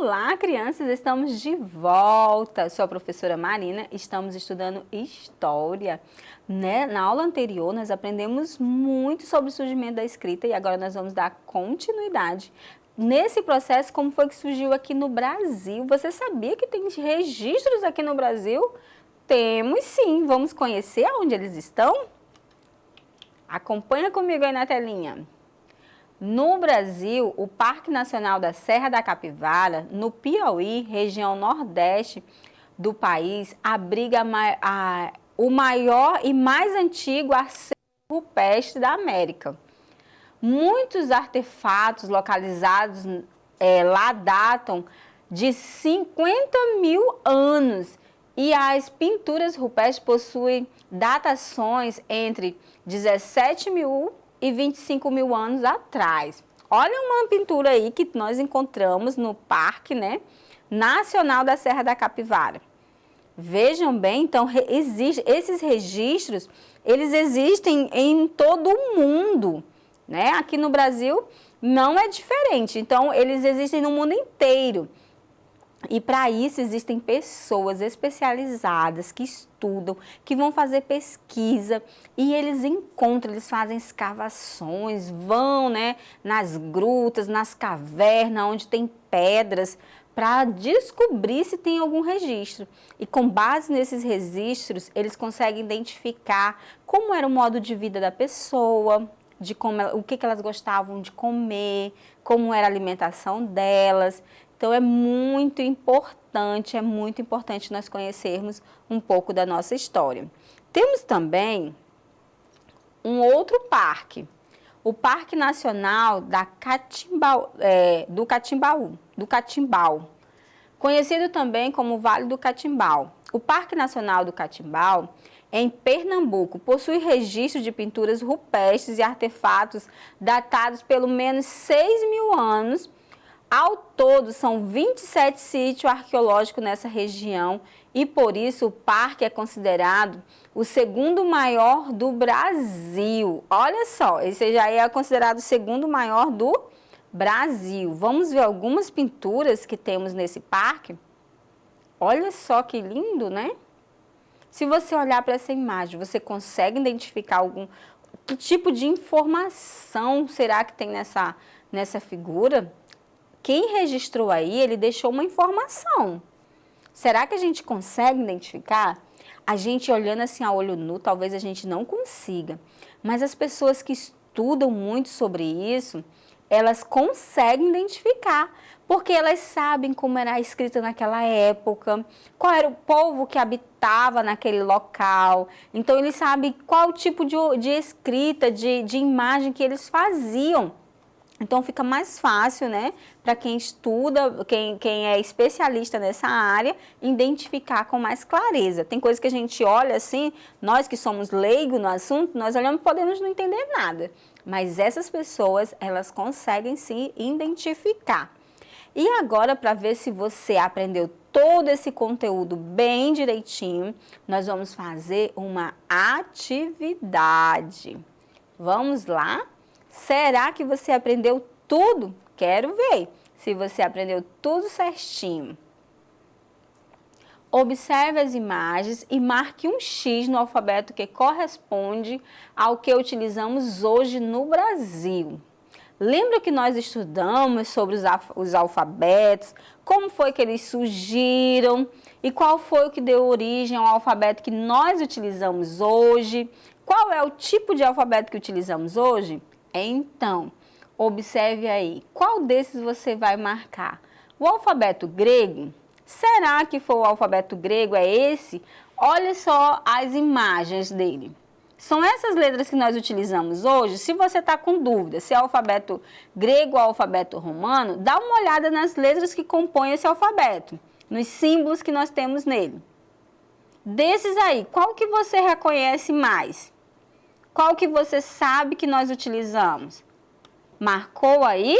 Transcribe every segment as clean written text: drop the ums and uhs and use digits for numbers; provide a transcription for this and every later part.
Olá, crianças! Estamos de volta. Sou a professora Marina, estamos estudando História. Na aula anterior, nós aprendemos muito sobre o surgimento da escrita e agora nós vamos dar continuidade nesse processo, como foi que surgiu aqui no Brasil. Você sabia que tem registros aqui no Brasil? Temos sim. Vamos conhecer onde eles estão? Acompanha comigo aí na telinha. No Brasil, o Parque Nacional da Serra da Capivara, no Piauí, região nordeste do país, abriga o maior e mais antigo acervo rupestre da América. Muitos artefatos localizados lá datam de 50 mil anos e as pinturas rupestres possuem datações entre 17 mil e 25 mil anos atrás. Olha uma pintura aí que nós encontramos no Parque Nacional da Serra da Capivara. Vejam bem, então, esses registros, eles existem em todo o mundo, né? Aqui no Brasil não é diferente, então eles existem no mundo inteiro. E para isso existem pessoas especializadas que estudam, que vão fazer pesquisa e eles encontram, eles fazem escavações, vão nas grutas, nas cavernas, onde tem pedras, para descobrir se tem algum registro. E com base nesses registros, eles conseguem identificar como era o modo de vida da pessoa, o que elas gostavam de comer, como era a alimentação delas. Então, é muito importante nós conhecermos um pouco da nossa história. Temos também um outro parque, o Parque Nacional do Catimbau, conhecido também como Vale do Catimbau. O Parque Nacional do Catimbau, em Pernambuco, possui registro de pinturas rupestres e artefatos datados pelo menos 6 mil anos. Ao todo, são 27 sítios arqueológicos nessa região e, por isso, o parque é considerado o segundo maior do Brasil. Olha só, esse já é considerado o segundo maior do Brasil. Vamos ver algumas pinturas que temos nesse parque? Olha só que lindo, né? Se você olhar para essa imagem, você consegue identificar que tipo de informação será que tem nessa figura? Quem registrou aí, ele deixou uma informação. Será que a gente consegue identificar? A gente olhando assim a olho nu, talvez a gente não consiga. Mas as pessoas que estudam muito sobre isso, elas conseguem identificar. Porque elas sabem como era a escrita naquela época, qual era o povo que habitava naquele local. Então, eles sabem qual tipo de escrita, de imagem que eles faziam. Então, fica mais fácil, para quem estuda, quem é especialista nessa área, identificar com mais clareza. Tem coisas que a gente olha assim, nós que somos leigos no assunto, nós olhamos e podemos não entender nada. Mas essas pessoas, elas conseguem se identificar. E agora, para ver se você aprendeu todo esse conteúdo bem direitinho, nós vamos fazer uma atividade. Vamos lá? Será que você aprendeu tudo? Quero ver se você aprendeu tudo certinho. Observe as imagens e marque um X no alfabeto que corresponde ao que utilizamos hoje no Brasil. Lembra que nós estudamos sobre os alfabetos, como foi que eles surgiram e qual foi o que deu origem ao alfabeto que nós utilizamos hoje? Qual é o tipo de alfabeto que utilizamos hoje? Então, observe aí, qual desses você vai marcar? O alfabeto grego? Será que foi o alfabeto grego? É esse? Olha só as imagens dele. São essas letras que nós utilizamos hoje. Se você está com dúvida se é alfabeto grego ou alfabeto romano, dá uma olhada nas letras que compõem esse alfabeto, nos símbolos que nós temos nele. Desses aí, qual que você reconhece mais? Qual que você sabe que nós utilizamos? Marcou aí?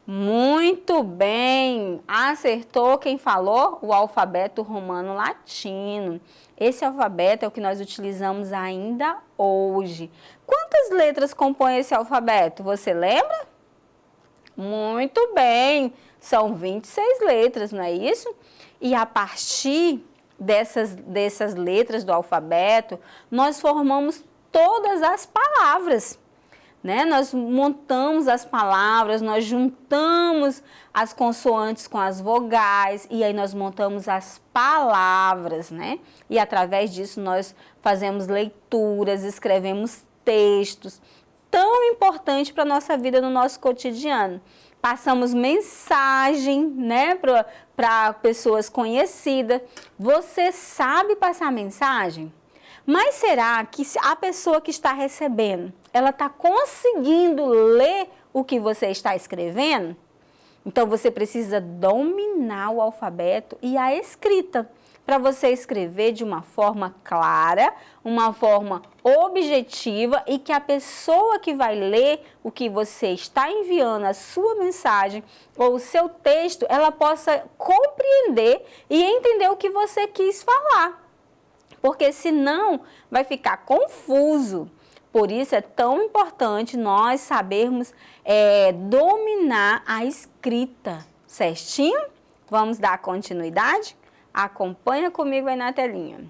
Muito bem! Acertou quem falou? O alfabeto romano latino. Esse alfabeto é o que nós utilizamos ainda hoje. Quantas letras compõem esse alfabeto? Você lembra? Muito bem, são 26 letras, não é isso? E a partir dessas letras do alfabeto, nós formamos todas as palavras, né? Nós montamos as palavras, nós juntamos as consoantes com as vogais e aí nós montamos as palavras, né? E através disso nós fazemos leituras, escrevemos textos, tão importante para a nossa vida no nosso cotidiano. Passamos mensagem, né, para pessoas conhecidas. Você sabe passar mensagem? Mas será que a pessoa que está recebendo, ela está conseguindo ler o que você está escrevendo? Então, você precisa dominar o alfabeto e a escrita, para você escrever de uma forma clara, uma forma objetiva e que a pessoa que vai ler o que você está enviando, a sua mensagem ou o seu texto, ela possa compreender e entender o que você quis falar. Porque senão vai ficar confuso. Por isso é tão importante nós sabermos dominar a escrita, certinho? Vamos dar continuidade? Acompanha comigo aí na telinha.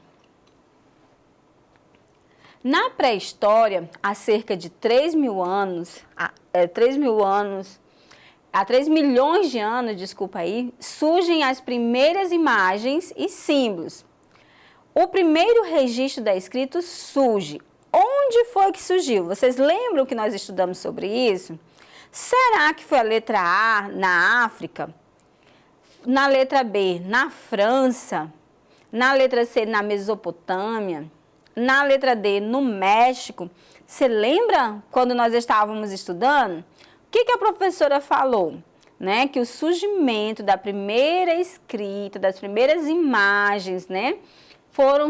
Na pré-história, há cerca de 3 milhões de anos, desculpa aí, surgem as primeiras imagens e símbolos. O primeiro registro da escrita surge. Onde foi que surgiu? Vocês lembram que nós estudamos sobre isso? Será que foi a letra A na África? Na letra B, na França? Na letra C, na Mesopotâmia? Na letra D, no México? Você lembra quando nós estávamos estudando? O que a professora falou? Né? Que o surgimento da primeira escrita, das primeiras imagens, né?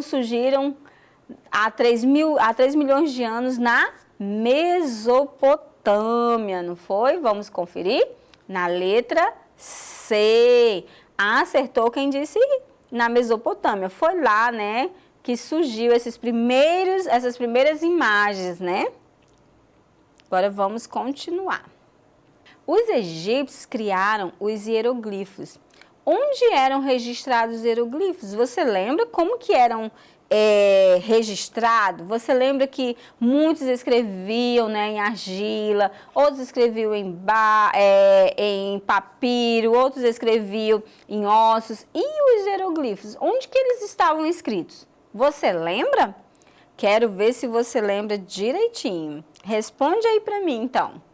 Surgiram há 3 milhões de anos na Mesopotâmia, não foi? Vamos conferir? Na letra C. Acertou quem disse na Mesopotâmia. Foi lá, né, que surgiu essas primeiras imagens, né? Agora vamos continuar. Os egípcios criaram os hieroglifos. Onde eram registrados os hieroglifos? Você lembra como que eram registrados? Você lembra que muitos escreviam, né, em argila, outros escreviam em papiro, outros escreviam em ossos. E os hieroglifos? Onde que eles estavam escritos? Você lembra? Quero ver se você lembra direitinho. Responde aí para mim, então.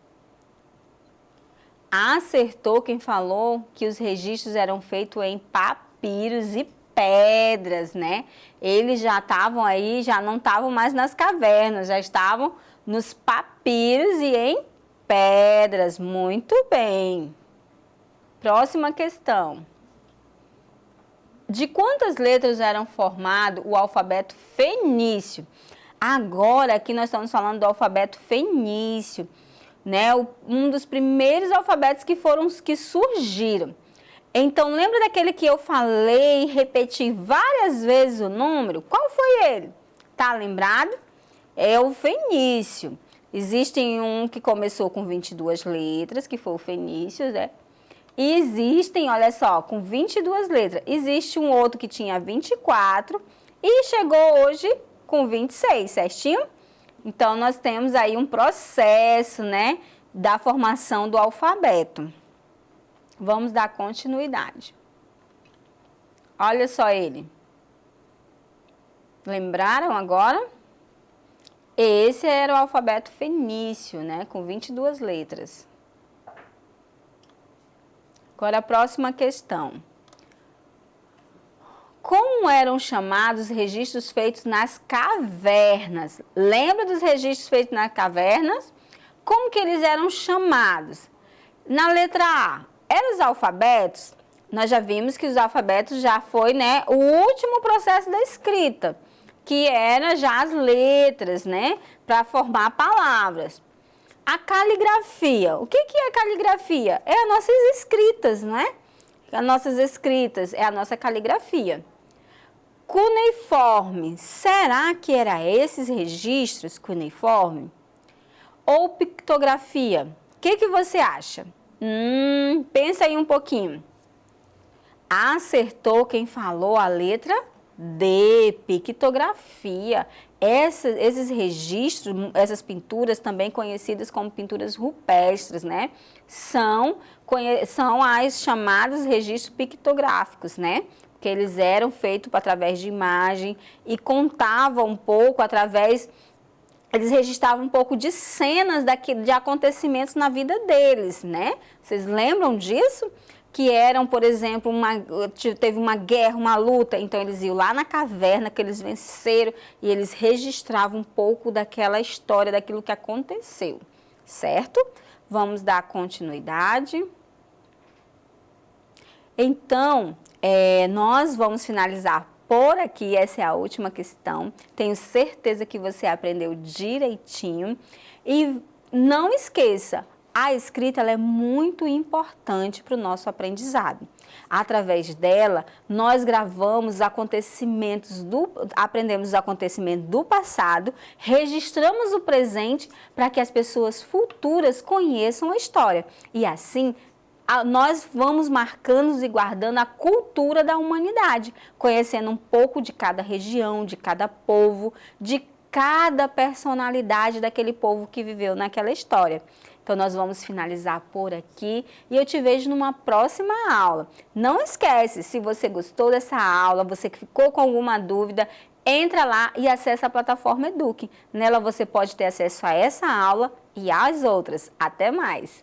Acertou quem falou que os registros eram feitos em papiros e pedras, né? Eles já estavam aí, já não estavam mais nas cavernas, já estavam nos papiros e em pedras. Muito bem. Próxima questão. De quantas letras eram formado o alfabeto fenício? Agora aqui nós estamos falando do alfabeto fenício, né? Um dos primeiros alfabetos que surgiram. Então, lembra daquele que eu falei e repeti várias vezes o número? Qual foi ele? Tá lembrado? É o fenício. Existe um que começou com 22 letras, que foi o fenício, né? E existem, olha só, com 22 letras. Existe um outro que tinha 24 e chegou hoje com 26, certinho? Então, nós temos aí um processo, né, da formação do alfabeto. Vamos dar continuidade. Olha só ele. Lembraram agora? Esse era o alfabeto fenício, né, com 22 letras. Agora a próxima questão. Como eram chamados os registros feitos nas cavernas? Lembra dos registros feitos nas cavernas? Como que eles eram chamados? Na letra A, eram os alfabetos? Nós já vimos que os alfabetos já foi, né, o último processo da escrita, que era já as letras, né, para formar palavras. A caligrafia, o que é a caligrafia? É as nossas escritas, não é? As nossas escritas, é a nossa caligrafia. Cuneiforme, será que era esses registros, cuneiforme? Ou pictografia? O que você acha? Pensa aí um pouquinho. Acertou quem falou a letra D, pictografia. Esses registros, essas pinturas, também conhecidas como pinturas rupestres, né? São as chamadas registros pictográficos, né? Que eles eram feitos através de imagem e contavam um pouco eles registravam um pouco de cenas de acontecimentos na vida deles, né? Vocês lembram disso? Que eram, por exemplo, teve uma guerra, uma luta, então eles iam lá na caverna que eles venceram e eles registravam um pouco daquela história, daquilo que aconteceu, certo? Vamos dar continuidade. Então, nós vamos finalizar por aqui, essa é a última questão. Tenho certeza que você aprendeu direitinho. E não esqueça, a escrita ela é muito importante para o nosso aprendizado. Através dela, nós gravamos aprendemos os acontecimentos do passado, registramos o presente para que as pessoas futuras conheçam a história. E assim, nós vamos marcando e guardando a cultura da humanidade, conhecendo um pouco de cada região, de cada povo, de cada personalidade daquele povo que viveu naquela história. Então, nós vamos finalizar por aqui e eu te vejo numa próxima aula. Não esquece, se você gostou dessa aula, você que ficou com alguma dúvida, entra lá e acessa a plataforma Eduque. Nela você pode ter acesso a essa aula e às outras. Até mais!